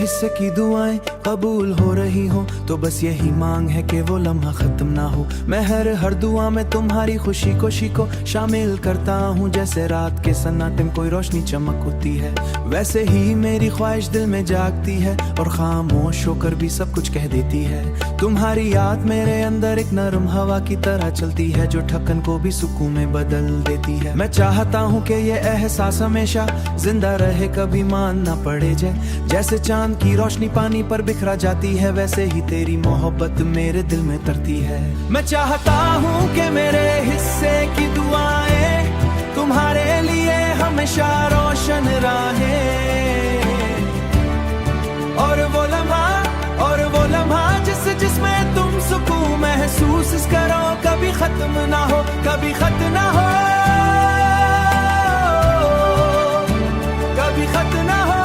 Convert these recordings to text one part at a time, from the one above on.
हिस्से की दुआएं कबूल हो रही हो तो बस यही मांग है कि वो लम्हा खत्म ना हो। मैं हर दुआ में तुम्हारी खुशी को शामिल करता हूँ। जैसे रात के सन्नाटे में कोई रोशनी चमक होती है, वैसे ही मेरी ख्वाहिश दिल में जागती है और खामोश होकर भी सब कुछ कह देती है। तुम्हारी याद मेरे अंदर एक नरम हवा की तरह चलती है जो ठक्कन को भी सुकून में बदल देती है। मैं चाहता हूँ कि ये एहसास हमेशा जिंदा रहे, कभी मान ना पड़े जाए। जैसे चांद की रोशनी पानी पर बिखरा जाती है, वैसे ही तेरी मोहब्बत मेरे दिल में तरती है। मैं चाहता हूँ कि मेरे हिस्से की दुआएं तुम्हारे लिए हमेशा रोशन रहे, और वो लम्हा जिसमें तुम सुकून महसूस करो कभी खत्म ना हो, कभी खत्म ना हो, कभी खत्म ना हो।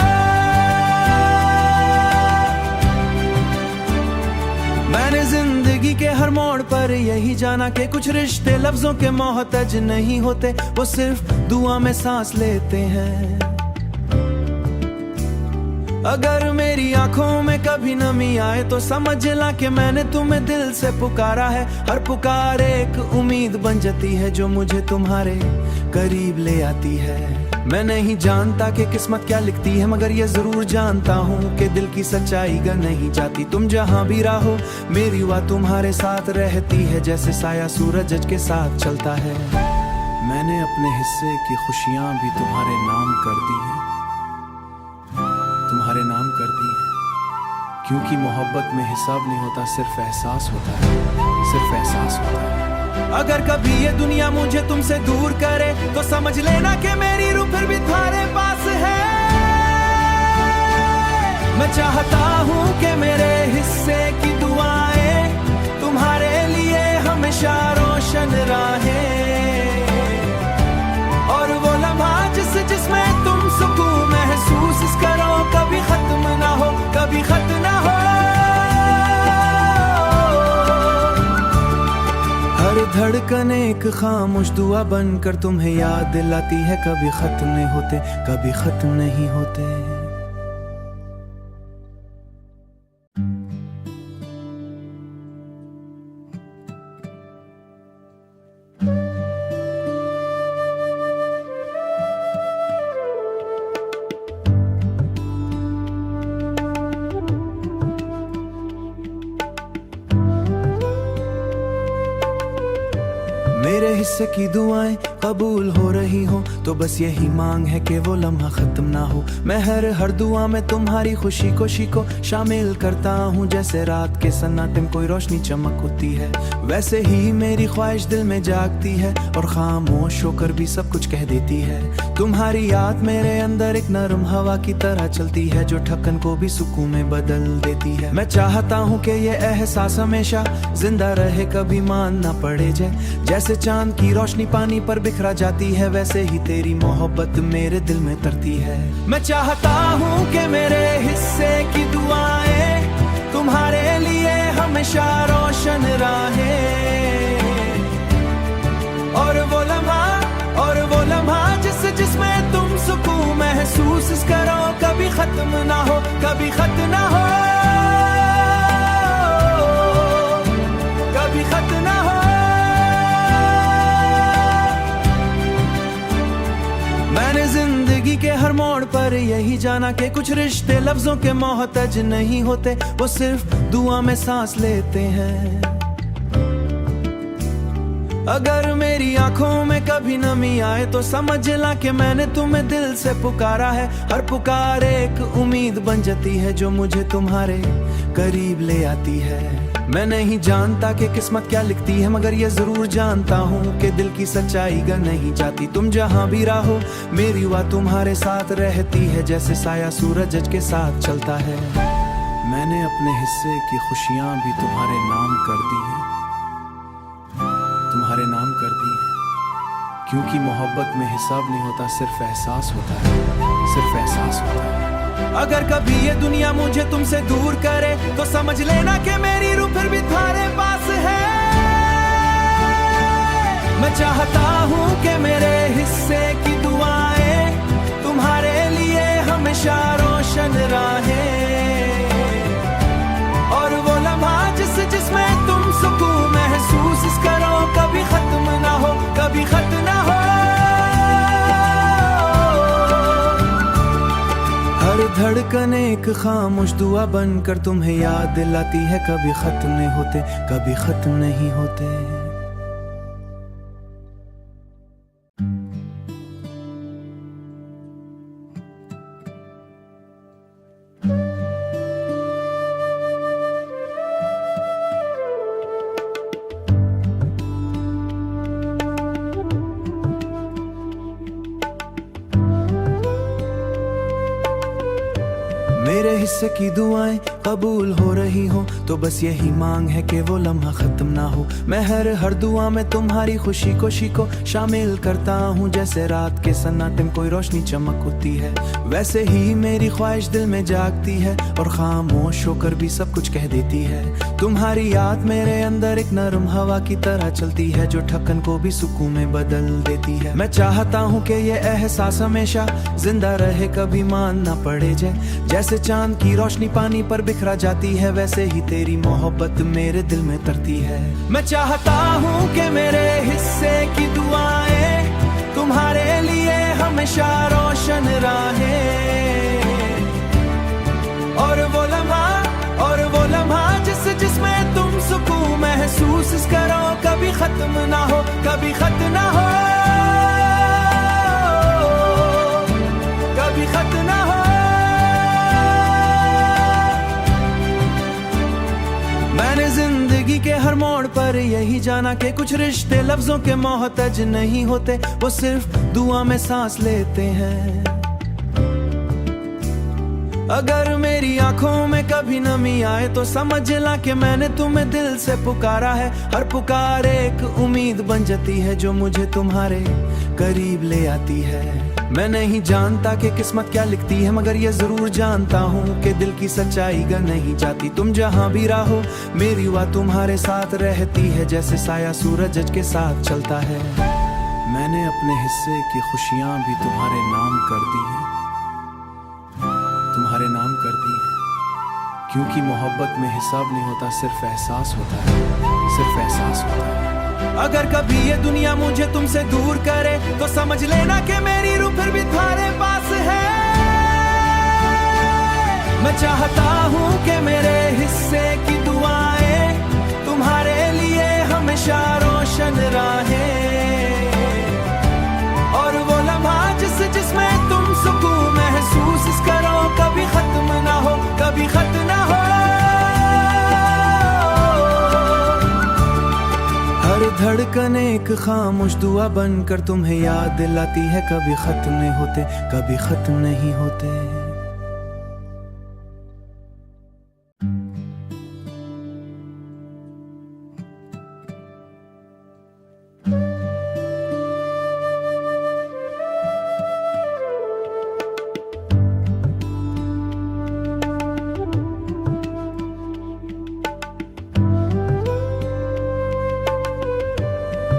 मैंने जिंदगी के हर मोड़ पर यही जाना कि कुछ रिश्ते लफ्जों के मोहताज नहीं होते, वो सिर्फ दुआ में सांस लेते हैं। अगर मेरी आंखों में कभी नमी आए तो समझ ला कि मैंने तुम्हें दिल से पुकारा है। हर पुकार एक उम्मीद बन जाती है जो मुझे तुम्हारे करीब ले आती है। मैं नहीं जानता कि किस्मत क्या लिखती है, मगर ये जरूर जानता हूँ कि दिल की सच्चाई गा नहीं जाती। तुम जहाँ भी रहो मेरी वाह तुम्हारे साथ रहती है, जैसे साया सूरज के साथ चलता है। मैंने अपने हिस्से की खुशियाँ भी तुम्हारे नाम कर दी है, तुम्हारे नाम कर दी है, क्योंकि मोहब्बत में हिसाब नहीं होता, सिर्फ एहसास होता है, सिर्फ एहसास होता है। अगर कभी ये दुनिया मुझे तुमसे दूर करे तो समझ लेना कि मेरी रूह फिर भी तुम्हारे पास है। मैं चाहता हूँ कि मेरे हिस्से की दुआएं तुम्हारे लिए हमेशा रोशन रहे, और वो लम्हा जिसमें तुम सुकून महसूस करो कभी खत्म ना हो, कभी खत्म ना हो। हर धड़कन एक खामोश दुआ बनकर तुम्हें याद दिलाती है, कभी खत्म नहीं होते, कभी खत्म नहीं होते। मेरे हिस्से की दुआएं कबूल हो रही हो तो बस यही मांग है कि वो लम्हा खत्म ना हो। मैं हर दुआ में तुम्हारी खुशी को शामिल करता हूँ। जैसे रात के सन्नाटे में कोई रोशनी चमक होती है, वैसे ही मेरी ख्वाहिश दिल में जागती है और खामोश होकर भी सब कुछ कह देती है। तुम्हारी याद मेरे अंदर एक नरम हवा की तरह चलती है जो ठक्कन को भी सुकून में बदल देती है। मैं चाहता हूँ कि ये एहसास हमेशा जिंदा रहे, कभी मान ना पड़े जाए। जैसे चांद की रोशनी पानी पर बिखरा जाती है, वैसे ही तेरी मोहब्बत मेरे दिल में तरती है। मैं चाहता हूँ कि मेरे हिस्से की दुआएं तुम्हारे लिए हमेशा रोशन रहे, और वो लम्हा जिसमें तुम सुकून महसूस करो कभी खत्म ना हो, कभी खत्म ना हो, कभी खत्म ना हो। मैंने जिंदगी के हर मोड़ पर यही जाना कि कुछ रिश्ते लफ्जों के मोहताज नहीं होते, वो सिर्फ दुआ में सांस लेते हैं। अगर मेरी आंखों में कभी नमी आए तो समझ ला कि मैंने तुम्हें दिल से पुकारा है। हर पुकार एक उम्मीद बन जाती है जो मुझे तुम्हारे करीब ले आती है। मैं नहीं जानता कि किस्मत क्या लिखती है, मगर ये जरूर जानता हूँ कि दिल की सच्चाई गा नहीं जाती। तुम जहाँ भी रहो मेरी वाह तुम्हारे साथ रहती है, जैसे साया सूरज के साथ चलता है। मैंने अपने हिस्से की खुशियाँ भी तुम्हारे नाम कर दी है, तुम्हारे नाम कर दी है, क्योंकि मोहब्बत में हिसाब नहीं होता, सिर्फ एहसास होता है, सिर्फ एहसास होता है। अगर कभी ये दुनिया मुझे तुमसे दूर करे तो समझ लेना कि मेरी रूह फिर भी तुम्हारे पास है। मैं चाहता हूँ कि मेरे हिस्से की दुआएं तुम्हारे लिए हमेशा रोशन रहे, कभी खत्म ना हो, कभी खत्म ना हो। हर धड़कन एक खामोश दुआ बनकर तुम्हें याद दिलाती है, कभी खत्म नहीं होते, कभी खत्म नहीं होते। मेरे हिस्से की दुआएं कबूल हो रही हो, तो बस यही मांग है कि वो लम्हा खत्म ना हो। मैं हर दुआ में तुम्हारी खुशी को शामिल करता हूँ। जैसे रात के सन्नाटे में कोई रोशनी चमक होती है, वैसे ही मेरी ख्वाहिश दिल में जागती है और खामोश होकर भी सब कुछ कह देती है। तुम्हारी याद मेरे अंदर एक नरम हवा की तरह चलती है, जो ठक्कन को भी सुकून में बदल देती है। मैं चाहता हूँ कि ये एहसास हमेशा जिंदा रहे, कभी मान ना पड़े जाए। जैसे चांद की रोशनी पानी पर बिखरा जाती है, वैसे ही तेरी मोहब्बत मेरे दिल में तरती है। मैं चाहता हूँ कि मेरे हिस्से की दुआएं तुम्हारे लिए हमेशा रोशन रहे, और वो लम्हा जिसमें तुम सुकून महसूस करो, कभी खत्म ना हो, कभी खत्म ना हो, कभी खत्म ना हो। मैंने जिंदगी के हर मोड़ पर यही जाना कि कुछ रिश्ते लफ्जों के मोहताज नहीं होते, वो सिर्फ दुआ में सांस लेते हैं। अगर मेरी आंखों में कभी नमी आए तो समझ ला कि मैंने तुम्हें दिल से पुकारा है। हर पुकार एक उम्मीद बन जाती है, जो मुझे तुम्हारे करीब ले आती है। मैं नहीं जानता कि किस्मत क्या लिखती है, मगर ये जरूर जानता हूँ कि दिल की सच्चाई गा नहीं जाती। तुम जहाँ भी रहो मेरी हुआ तुम्हारे साथ रहती है, जैसे साया सूरज के साथ चलता है। मैंने अपने हिस्से की खुशियाँ भी तुम्हारे नाम कर दी है, तुम्हारे नाम कर दी है, क्योंकि मोहब्बत में हिसाब नहीं होता, सिर्फ एहसास होता है, सिर्फ एहसास होता है। अगर कभी ये दुनिया मुझे तुमसे दूर करे तो समझ लेना कि मेरी रूह फिर भी तुम्हारे पास है। मैं चाहता हूँ कि मेरे हिस्से की दुआएं तुम्हारे लिए हमेशा रोशन रहे, और वो लम्हा जिसमें तुम सुकून महसूस करो, कभी खत्म ना हो, कभी खत्म ना हो। हर धड़कन एक खामोश दुआ बनकर तुम्हें याद दिलाती है, कभी खत्म नहीं होते, कभी खत्म नहीं होते।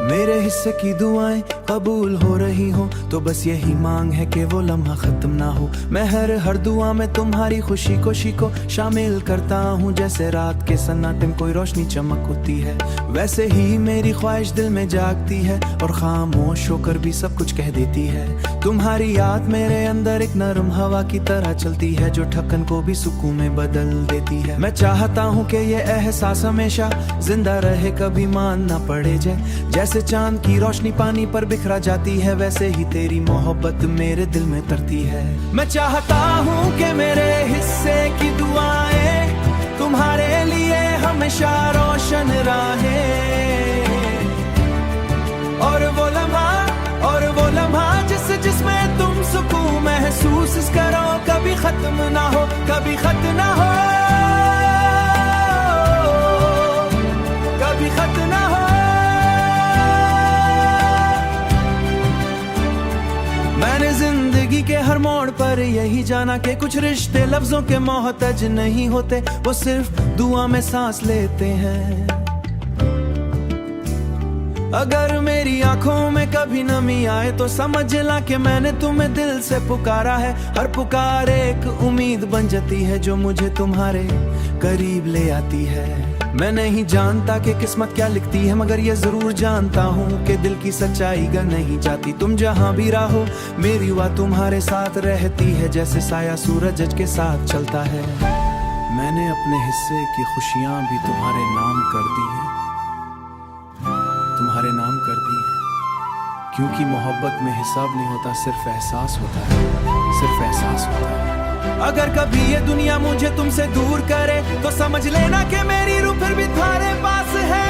मेरे हिस्से की दुआएं कबूल हो रही हो, तो बस यही मांग है कि वो लम्हा खत्म ना हो। मैं हर दुआ में तुम्हारी खुशी को शामिल करता हूँ। जैसे रात के सन्नाटे में कोई रोशनी चमक होती है, वैसे ही मेरी ख्वाहिश दिल में जागती है और खामोश होकर भी सब कुछ कह देती है। तुम्हारी याद मेरे अंदर एक नरम हवा की तरह चलती है, जो ठक्कन को भी सुकून में बदल देती है। मैं चाहता हूँ कि ये एहसास हमेशा जिंदा रहे, कभी मान ना पड़े जाए। जैसे चांद की रोशनी पानी पर बिखरा जाती है, वैसे ही तेरी मोहब्बत मेरे दिल में तरती है। मैं चाहता हूँ कि मेरे हिस्से की दुआएं तुम्हारे लिए हमेशा रोशन रहे, और वो लम्हा जिसमें तुम सुकून महसूस करो, कभी खत्म ना हो, कभी खत्म ना हो, कभी खत्म ना हो। मैंने जिंदगी के हर मोड़ पर यही जाना कि कुछ रिश्ते लफ्जों के मोहताज नहीं होते, वो सिर्फ दुआ में सांस लेते हैं। अगर मेरी आंखों में कभी नमी आए तो समझ ला कि मैंने तुम्हें दिल से पुकारा है। हर पुकार एक उम्मीद बन जाती है, जो मुझे तुम्हारे करीब ले आती है। मैं नहीं जानता कि किस्मत क्या लिखती है, मगर ये जरूर जानता हूँ कि दिल की सच्चाई गर नहीं जाती। तुम जहाँ भी रहो मेरी वाह तुम्हारे साथ रहती है, जैसे साया सूरज के साथ चलता है। मैंने अपने हिस्से की खुशियाँ भी तुम्हारे नाम कर दी है, तुम्हारे नाम कर दी है, क्योंकि मोहब्बत में हिसाब नहीं होता, सिर्फ एहसास होता है, सिर्फ एहसास होता है। अगर कभी ये दुनिया मुझे तुमसे दूर करे तो समझ लेना कि मेरी रूह फिर भी तुम्हारे पास है।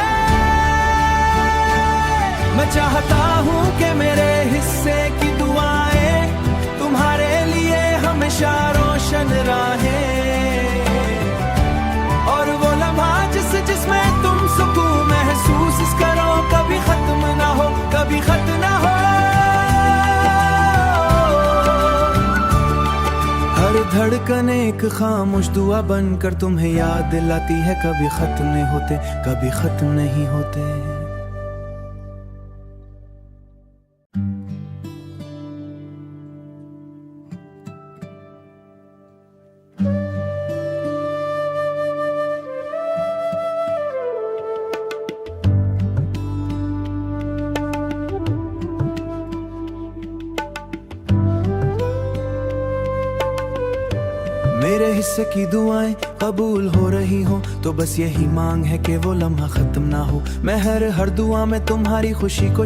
मैं चाहता हूँ कि मेरे हिस्से की दुआएं तुम्हारे लिए हमेशा रोशन रहें, और वो लम्हा जिसमें तुम सुकून महसूस करो कभी खत्म ना हो, कभी खत्म ना हो। हर धड़कन एक खामोश दुआ बनकर तुम्हें याद दिलाती है, कभी खत्म नहीं होते, कभी खत्म नहीं होते। मेरे हिस्से की दुआएं कबूल हो रही हो तो बस यही मांग है कि वो लम्हा खत्म ना हो। मैं हर दुआ में तुम्हारी खुशी को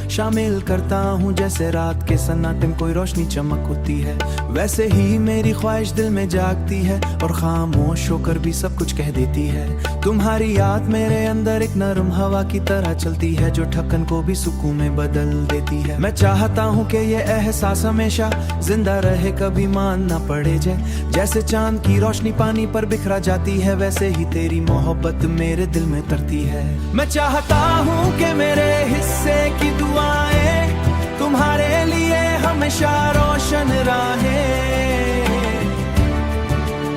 शामिल करता हूँ, जैसे रात के सन्नाटे में कोई रोशनी चमक होती है, वैसे ही मेरी ख्वाहिश दिल में जागती है और खामोश होकर भी सब कुछ कह देती है। तुम्हारी याद मेरे अंदर एक नरम हवा की तरह चलती है, जो ठक्कन को भी सुकून में बदल देती है। मैं चाहता हूँ कि ये एहसास हमेशा जिंदा रहे, कभी मान ना पड़े जैसे चांद की रोशनी पानी पर बिखरा जाती है, वैसे ही तेरी मोहब्बत मेरे दिल में तरती है। मैं चाहता हूँ कि मेरे हिस्से की दुआएं तुम्हारे लिए हमेशा रोशन रहे,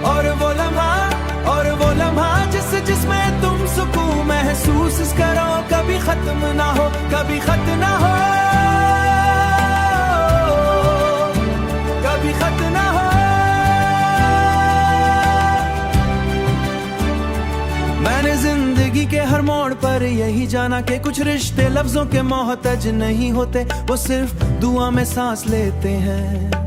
और वो लम्हा जिसमें तुम सुकून महसूस करो कभी खत्म ना हो, कभी खत्म ना हो, कभी खत्म ना हो। मैंने जिंदगी के हर मोड़ पर यही जाना कि कुछ रिश्ते लफ्जों के मोहताज नहीं होते, वो सिर्फ दुआ में सांस लेते हैं।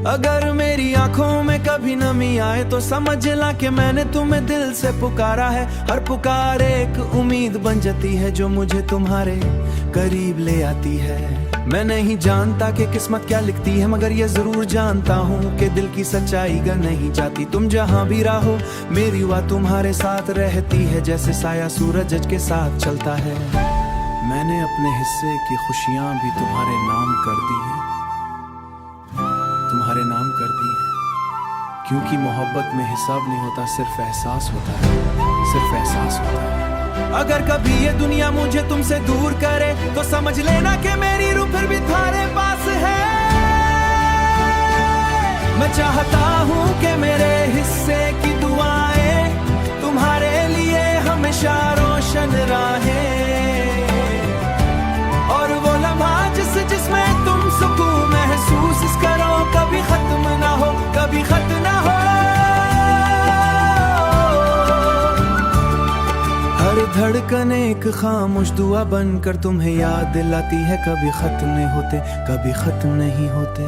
अगर मेरी आंखों में कभी नमी आए तो समझ ला कि मैंने तुम्हें दिल से पुकारा है। हर पुकार एक उम्मीद बन जाती है जो मुझे तुम्हारे करीब ले आती है। मैं नहीं जानता कि किस्मत क्या लिखती है, मगर ये जरूर जानता हूँ कि दिल की सच्चाई गर नहीं जाती। तुम जहाँ भी रहो मेरी वाह तुम्हारे साथ रहती है, जैसे साया सूरज के साथ चलता है। मैंने अपने हिस्से की खुशियाँ भी तुम्हारे नाम कर दी है, तुम्हारे नाम कर दी है, क्योंकि मोहब्बत में हिसाब नहीं होता, सिर्फ एहसास होता है, सिर्फ एहसास होता है। अगर कभी ये दुनिया मुझे तुमसे दूर करे तो समझ लेना कि मेरी रूह फिर भी तुम्हारे पास है। मैं चाहता हूँ कि मेरे हिस्से की दुआएं तुम्हारे लिए हमेशा रोशन रहें, और वो लम्हा जिसमें तुम सुकून महसूस करो कभी खत्म ना हो, कभी खत्म ना हो। हर धड़कन एक खामोश दुआ बनकर तुम्हें याद दिलाती है, कभी खत्म नहीं होते, कभी खत्म नहीं होते।